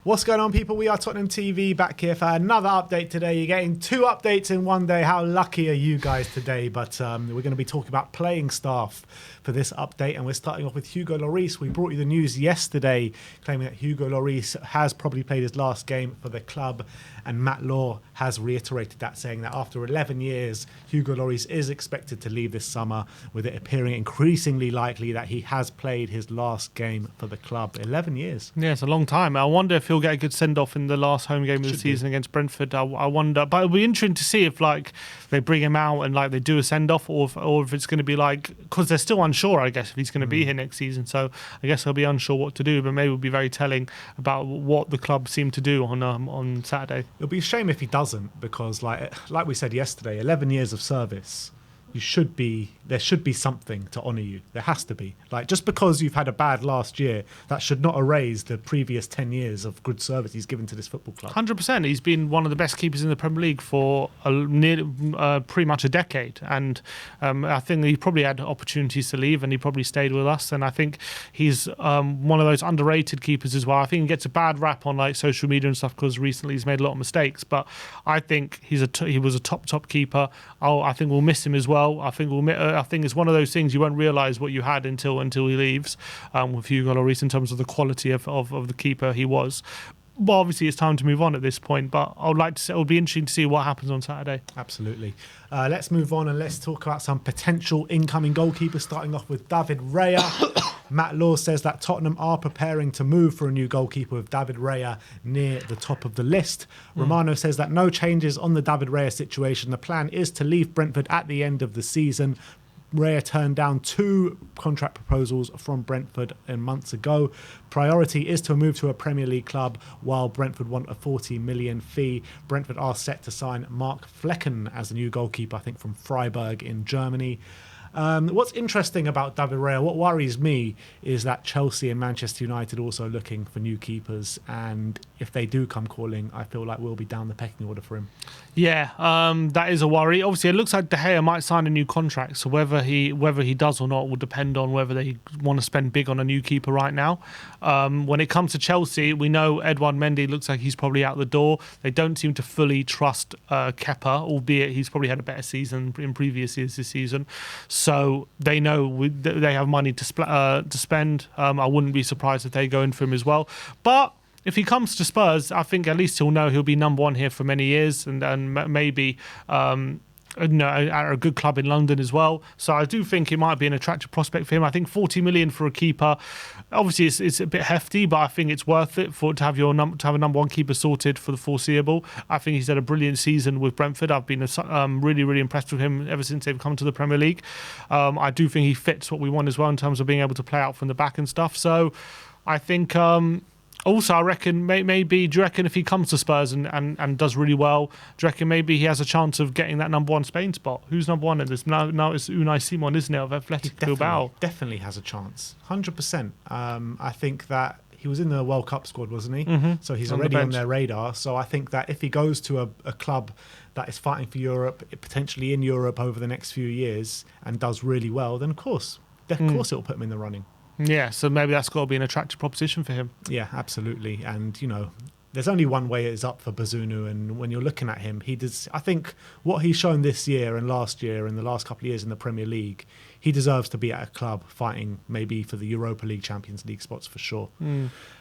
What's going on, people? We are Tottenham TV back here for another update today. You're getting 2 updates in one day. How lucky are you guys today? But we're going to be talking about playing staff for this update, and we're starting off with Hugo Lloris. We brought you the news yesterday claiming that Hugo Lloris has probably played his last game for the club, and Matt Law has reiterated that, saying that after 11 years, Hugo Lloris is expected to leave this summer, with it appearing increasingly likely that he has played his last game for the club. 11 years. Yeah, it's a long time. I wonder if he'll get a good send-off in the last home game of the season against Brentford. I wonder, but it'll be interesting to see if they bring him out and they do a send-off, or if it's going to be because they're still unsure, I guess, if he's going to be here next season. So I guess they'll be unsure what to do, but maybe it'll be very telling about what the club seemed to do on Saturday. It'll be a shame if he doesn't, because like we said yesterday, 11 years of service. There should be something to honour you. There has to be. Just because you've had a bad last year, that should not erase the previous 10 years of good service he's given to this football club. 100%. He's been one of the best keepers in the Premier League for pretty much a decade. And I think he probably had opportunities to leave, and he probably stayed with us. And I think he's one of those underrated keepers as well. I think he gets a bad rap on social media and stuff because recently he's made a lot of mistakes. But I think he was a top keeper. I think we'll miss him as well. I think it's one of those things you won't realise what you had until he leaves with Hugo Lloris in terms of the quality of the keeper he was. Well, obviously it's time to move on at this point, but it'll be interesting to see what happens on Saturday. Absolutely. Let's move on and let's talk about some potential incoming goalkeepers, starting off with David Raya. Matt Law says that Tottenham are preparing to move for a new goalkeeper, with David Raya near the top of the list. Romano says that no changes on the David Raya situation. The plan is to leave Brentford at the end of the season. Raya turned down 2 contract proposals from Brentford months ago. Priority is to move to a Premier League club, while Brentford want a 40 million fee. Brentford are set to sign Mark Flecken as the new goalkeeper, I think from Freiburg in Germany. What's interesting about David Raya, what worries me, is that Chelsea and Manchester United also looking for new keepers, and if they do come calling, I feel like we'll be down the pecking order for him. Yeah, that is a worry. Obviously, it looks like De Gea might sign a new contract, so whether he does or not will depend on whether they want to spend big on a new keeper right now. When it comes to Chelsea, we know Edouard Mendy looks like he's probably out the door. They don't seem to fully trust Kepa, albeit he's probably had a better season in previous years this season. So they know they have money to spend. I wouldn't be surprised if they go in for him as well. But if he comes to Spurs, I think at least he'll know he'll be number 1 here for many years, and maybe at a good club in London as well. So I do think it might be an attractive prospect for him. I think 40 million for a keeper, obviously it's a bit hefty, but I think it's worth it to have a number 1 keeper sorted for the foreseeable. I think he's had a brilliant season with Brentford. I've been really, really impressed with him ever since they've come to the Premier League. I do think he fits what we want as well in terms of being able to play out from the back and stuff. So I think... Also, I reckon maybe, do you reckon if he comes to Spurs and does really well, do you reckon maybe he has a chance of getting that number 1 Spain spot? Who's number 1 in this? Now it's Unai Simon, isn't it, of Athletic Bilbao? Definitely has a chance, 100%. I think that he was in the World Cup squad, wasn't he? So he's already on their radar. So I think that if he goes to a club that is fighting for Europe, potentially in Europe over the next few years, and does really well, then of course it'll put him in the running. Yeah, so maybe that's got to be an attractive proposition for him. Yeah, absolutely. And, there's only one way it's up for Bazunu, and when you're looking at him, I think what he's shown this year and last year and the last couple of years in the Premier League, he deserves to be at a club fighting maybe for the Europa League, Champions League spots for sure.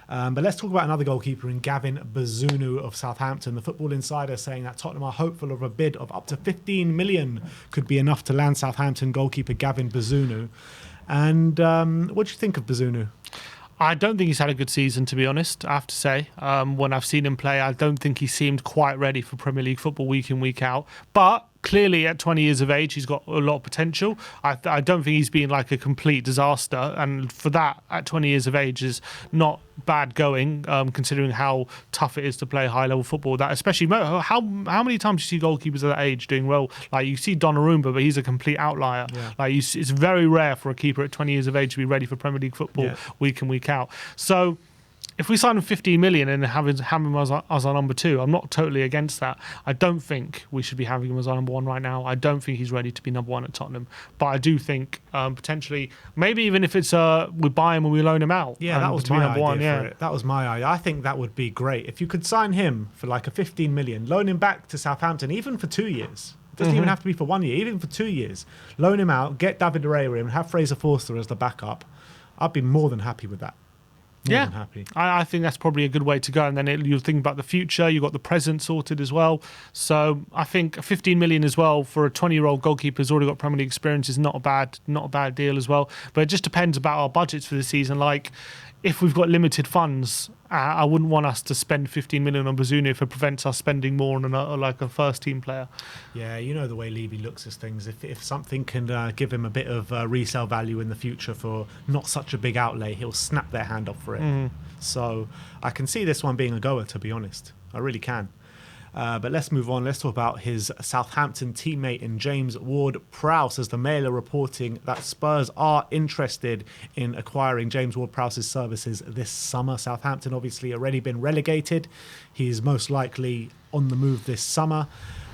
But let's talk about another goalkeeper in Gavin Bazunu of Southampton. The Football Insider saying that Tottenham are hopeful of a bid of up to 15 million could be enough to land Southampton goalkeeper Gavin Bazunu. And what do you think of Bazunu? I don't think he's had a good season, to be honest, I have to say. When I've seen him play, I don't think he seemed quite ready for Premier League football week in, week out. But clearly, at 20 years of age, he's got a lot of potential. I don't think he's been like a complete disaster. And for that, at 20 years of age, is not bad going, considering how tough it is to play high-level football. That especially, how many times do you see goalkeepers at that age doing well? Like, you see Donnarumma, but he's a complete outlier. Yeah. It's very rare for a keeper at 20 years of age to be ready for Premier League football week in, week out. So if we sign him 15 million and have him as our number 2, I'm not totally against that. I don't think we should be having him as our number 1 right now. I don't think he's ready to be number 1 at Tottenham. But I do think potentially, maybe even if it's we buy him and we loan him out. Yeah, that was my idea for it. That was my idea. I think that would be great. If you could sign him for like a 15 million, loan him back to Southampton, even for 2 years. It doesn't even have to be for 1 year, even for 2 years. Loan him out, get David Raya in, have Fraser Forster as the backup. I'd be more than happy with that. More than happy. I think that's probably a good way to go. And then you'll think about the future. You've got the present sorted as well. So I think 15 million as well for a 20-year-old goalkeeper who's already got Premier League experience is not a bad deal as well. But it just depends about our budgets for the season. Like, if we've got limited funds, I wouldn't want us to spend 15 million on Bazunu if it prevents us spending more on a first team player. Yeah, you know the way Levy looks at things. If something can give him a bit of resale value in the future for not such a big outlay, he'll snap their hand off for it. So I can see this one being a goer, to be honest. I really can. But let's move on. Let's talk about his Southampton teammate in James Ward-Prowse, as the Mail are reporting that Spurs are interested in acquiring James Ward-Prowse's services this summer. Southampton obviously already been relegated. He's most likely on the move this summer.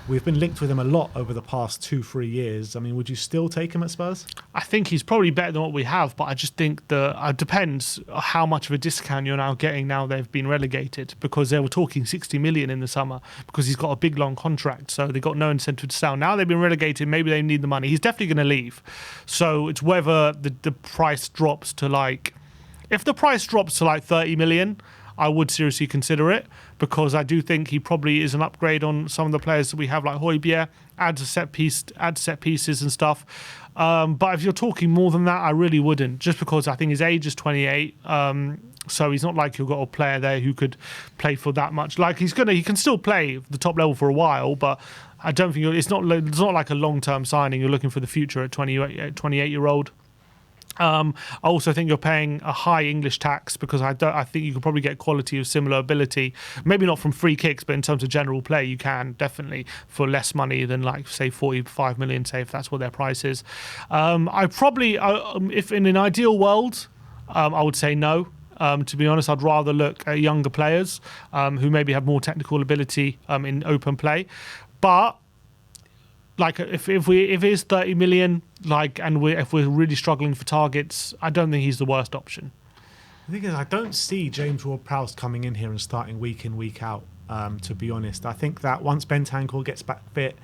We've been linked with him a lot over the past 2-3 years. I mean, would you still take him at Spurs? I think he's probably better than what we have, but I just think that it depends how much of a discount you're now getting now they've been relegated, because they were talking 60 million in the summer because he's got a big, long contract, so they've got no incentive to sell. Now they've been relegated, maybe they need the money. He's definitely going to leave. So it's whether the price drops to like... If the price drops to like 30 million... I would seriously consider it, because I do think he probably is an upgrade on some of the players that we have, like Højbjerg, adds set pieces and stuff. But if you're talking more than that, I really wouldn't, just because I think his age is 28. So he's not like you've got a player there who could play for that much. Like he can still play the top level for a while, but I don't think it's not like a long-term signing. You're looking for the future at 28-year-old. I also think you're paying a high English tax, because I think you could probably get quality of similar ability, maybe not from free kicks, but in terms of general play you can definitely for less money than, like, say 45 million, say, if that's what their price is. I probably if in an ideal world I would say no. To be honest, I'd rather look at younger players who maybe have more technical ability in open play. But like, if it is 30 million, like, and if we're really struggling for targets, I don't think he's the worst option. The thing is, I don't see James Ward-Prowse coming in here and starting week in, week out, to be honest. I think that once Bentancur gets back fit,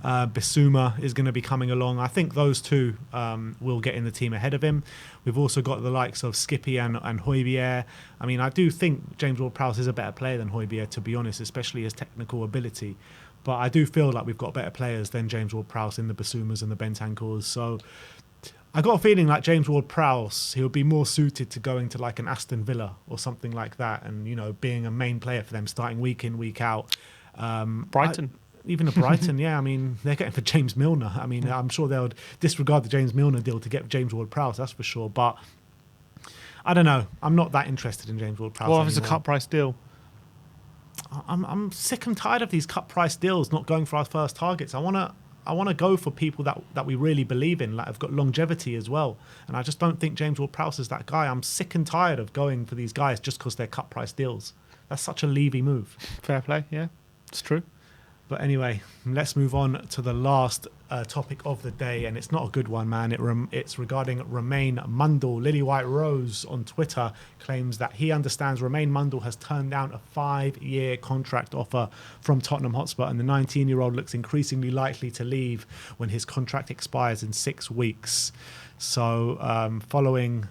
Bissouma is going to be coming along. I think those two will get in the team ahead of him. We've also got the likes of Skippy and Højbjerg. I mean, I do think James Ward-Prowse is a better player than Højbjerg, to be honest, especially his technical ability. But I do feel like we've got better players than James Ward-Prowse in the Bissoumas and the Bentancurs. So I got a feeling like James Ward-Prowse, he'll be more suited to going to like an Aston Villa or something like that, and, you know, being a main player for them, starting week in, week out. Brighton. Even a Brighton, yeah. I mean, they're getting for James Milner. I mean, I'm sure they would disregard the James Milner deal to get James Ward-Prowse, that's for sure. But I don't know. I'm not that interested in James Ward-Prowse Well, if it's a cut price deal. I'm sick and tired of these cut price deals not going for our first targets. I want to go for people that we really believe in, like have got longevity as well. And I just don't think James Ward-Prowse is that guy. I'm sick and tired of going for these guys just because they're cut price deals. That's such a Levy move. Fair play, yeah, it's true. But anyway, let's move on to the last topic of the day, and it's not a good one, man. It's regarding Romaine Mundle. Lily White Rose on Twitter claims that he understands Romaine Mundle has turned down a 5-year contract offer from Tottenham Hotspur, and the 19-year-old looks increasingly likely to leave when his contract expires in 6 weeks. So following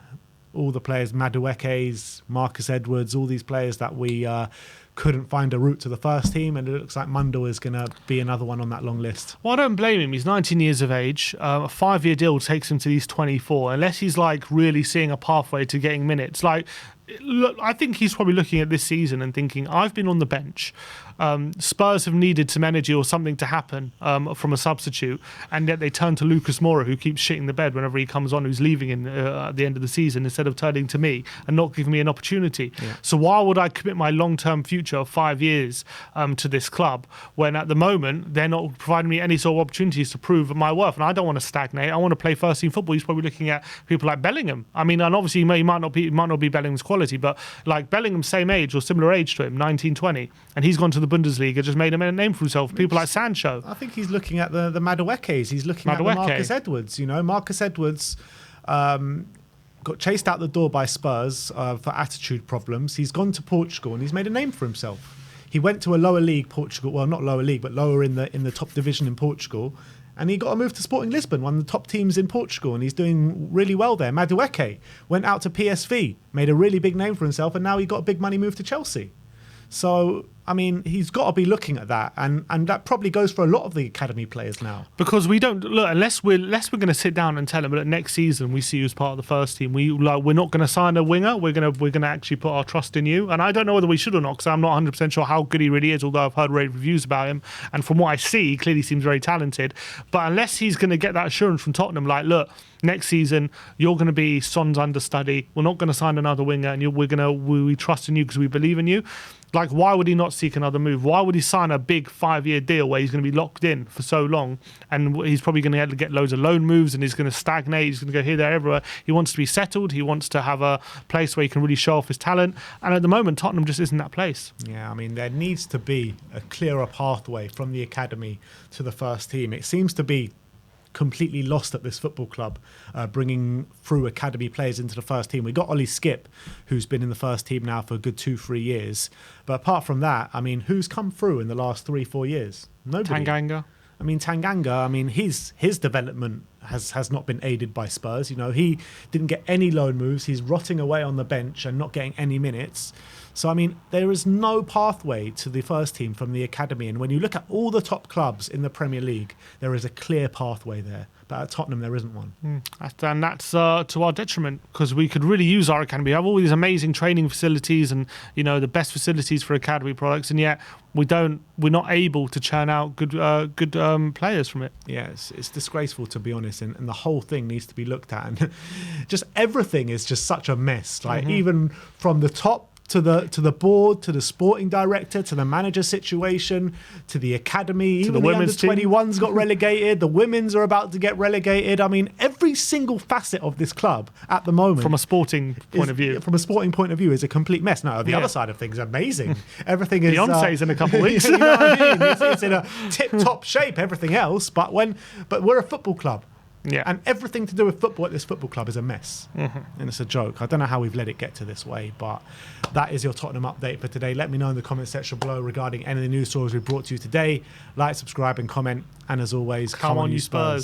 all the players, Madueke's, Marcus Edwards, all these players that we couldn't find a route to the first team, and it looks like Mundle is going to be another one on that long list. Well, I don't blame him. He's 19 years of age. A 5-year deal takes him to these 24, unless he's like really seeing a pathway to getting minutes. Like, look, I think he's probably looking at this season and thinking, I've been on the bench. Spurs have needed some energy or something to happen from a substitute, and yet they turn to Lucas Moura, who keeps shitting the bed whenever he comes on, who's leaving at the end of the season, instead of turning to me and not giving me an opportunity. Yeah. So why would I commit my long-term future of 5 years to this club when at the moment they're not providing me any sort of opportunities to prove my worth? And I don't want to stagnate. I want to play first-team football. He's probably looking at people like Bellingham. I mean, and obviously he might not be Bellingham's quality, quality. But like Bellingham's same age or similar age to him, 19, 20, and he's gone to the Bundesliga, just made a name for himself. People like Sancho. I think he's looking at the Maduekes. He's looking at the Marcus Edwards. You know, Marcus Edwards got chased out the door by Spurs for attitude problems. He's gone to Portugal and he's made a name for himself. He went to a lower league Portugal, well, not lower league, but lower in the top division in Portugal, and he got a move to Sporting Lisbon, one of the top teams in Portugal, and he's doing really well there. Madueke went out to PSV, made a really big name for himself, and now he got a big money move to Chelsea. So, I mean, he's got to be looking at that, and that probably goes for a lot of the academy players now. Because we don't look unless we're going to sit down and tell him that next season we see you as part of the first team. We're not going to sign a winger. We're going to actually put our trust in you. And I don't know whether we should or not, because I'm not 100% sure how good he really is. Although I've heard great reviews about him, and from what I see, he clearly seems very talented. But unless he's going to get that assurance from Tottenham, like, look, next season you're going to be Son's understudy. We're not going to sign another winger, and we trust in you because we believe in you. Like, why would he not seek another move? Why would he sign a big 5-year deal where he's going to be locked in for so long, and he's probably going to get loads of loan moves, and he's going to stagnate, he's going to go here, there, everywhere. He wants to be settled. He wants to have a place where he can really show off his talent. And at the moment, Tottenham just isn't that place. Yeah, I mean, there needs to be a clearer pathway from the academy to the first team. It seems to be completely lost at this football club, bringing through academy players into the first team. We got Ollie Skip, who's been in the first team now for a good 2-3 years. But apart from that, I mean, who's come through in the last 3-4 years? Nobody. Tanganga. I mean, Tanganga, his development has not been aided by Spurs. You know, he didn't get any loan moves. He's rotting away on the bench and not getting any minutes. So, I mean, there is no pathway to the first team from the academy. And when you look at all the top clubs in the Premier League, there is a clear pathway there. But at Tottenham, there isn't one. And that's to our detriment, because we could really use our academy. We have all these amazing training facilities and, you know, the best facilities for academy products, and yet we're not able to churn out good players from it. Yeah, it's disgraceful, to be honest, and the whole thing needs to be looked at. And just everything is just such a mess. Like, even from the top to the board, to the sporting director, to the manager situation, to the academy, even the under-21s got relegated, the women's are about to get relegated. I mean, every single facet of this club at the moment, from a sporting point of view, is a complete mess. Now, the other side of things, amazing. Everything is Beyonce's in a couple of weeks. You know what I mean? It's in a tip-top shape, everything else, but we're a football club. Yeah. And everything to do with football at this football club is a mess. And it's a joke. I don't know how we've let it get to this way, but that is your Tottenham update for today. Let me know in the comment section below regarding any of the news stories we brought to you today. Like, subscribe and comment. And as always, come on, you Spurs.